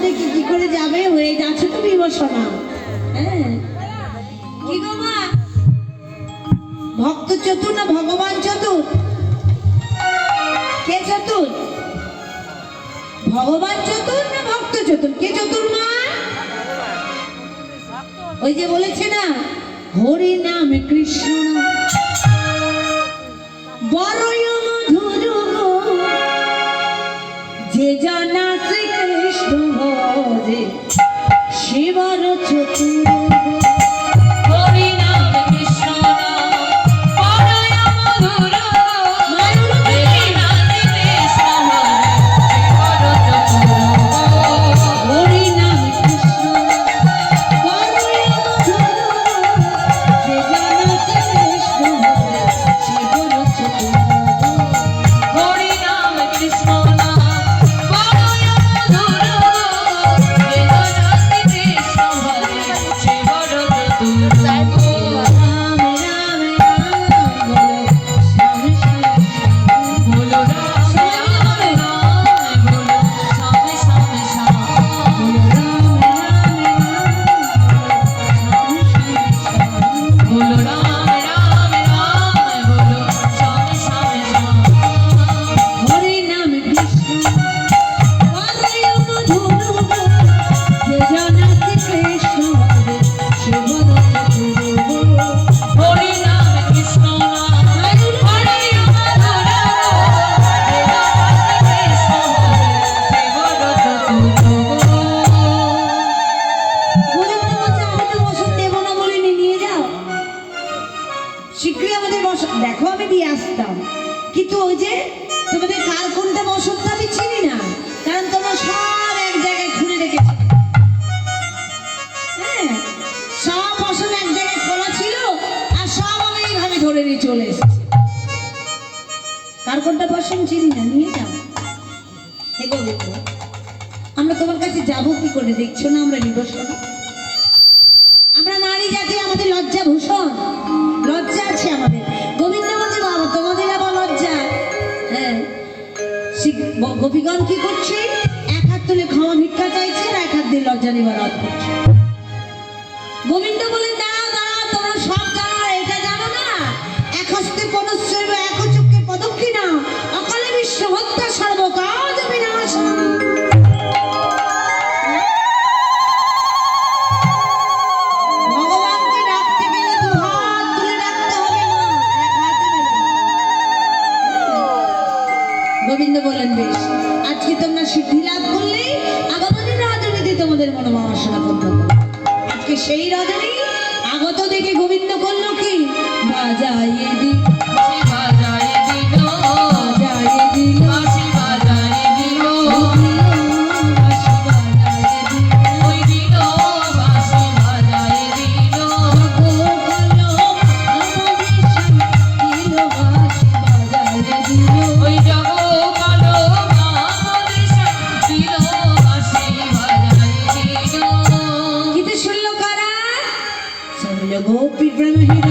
দেখি কি করে যাবে, হয়ে যাচ্ছে তুমি বসনা। হ্যাঁ কি গো মা, ভক্ত চতুর না ভগবান চতুর? কে চতুর, ভগবান চতুর না ভক্ত চতুর? কে চতুর মা? ওই যে বলেছে না, হরি নাম কৃষ্ণ বড়ই মধুর, যে জানা শ্রীকৃষ্ণ ভজে শিবর চতুর। দেখো আমি দিয়ে আসতাম, কিন্তু ওই যে তোমাদের কার কোনটা বসন্ত আমি চিনি না, কারণ তোমরা সব এক জায়গায় খুলে রেখেছো। হ্যাঁ, সব ফসল এক জায়গায় খোলা ছিল আর সব আমি এইভাবে ধরে নিয়ে চলে এসেছি। কার কোনটা বসন্ত চিনি না, নিয়ে যাও। দেখো দেখো, আমরা তোমার কাছে যাবো কি করে? দেখছো না আমরা নিবসন, আমরা নারী জাতি, আমাদের লজ্জা ভূষণ, লজ্জা আছে আমাদের। গোবিন্দ বলছে বাবা তোমাদের আবার লজ্জা? হ্যাঁ, গোপীগণ কি করছে? এক হাত তুলে ক্ষমা ভিক্ষা চাইছে আর এক হাত দিয়ে লজ্জা নিবারণ করছে। গোবিন্দ বলেন দাঁড়াও দাঁড়াও, তোমরা সব জানো, এটা জানো না? এক হস্তে পনশ্চৈব এক চক্ষে পদক্ষিণা অকালে বিশ্ব হত্যা সর্বকাজ বিনাশনা। গোবিন্দ বলেন বেশ, আজকে তোমরা সিদ্ধি লাভ করলে আগামী রজনীতে তোমাদের মনোবাসনা পূর্ণ করো। আজকে সেই রজনী আগত দেখে গোবিন্দ করলো কি? বাজাইয়ে দিল, বাজাইয়ে দিল, বাজাইয়ে দিল, বাজাইয়ে দিল, ওই দিল বাঁশি বাজাইয়ে দিল, ওই জগ গোপী ব্রহ্ম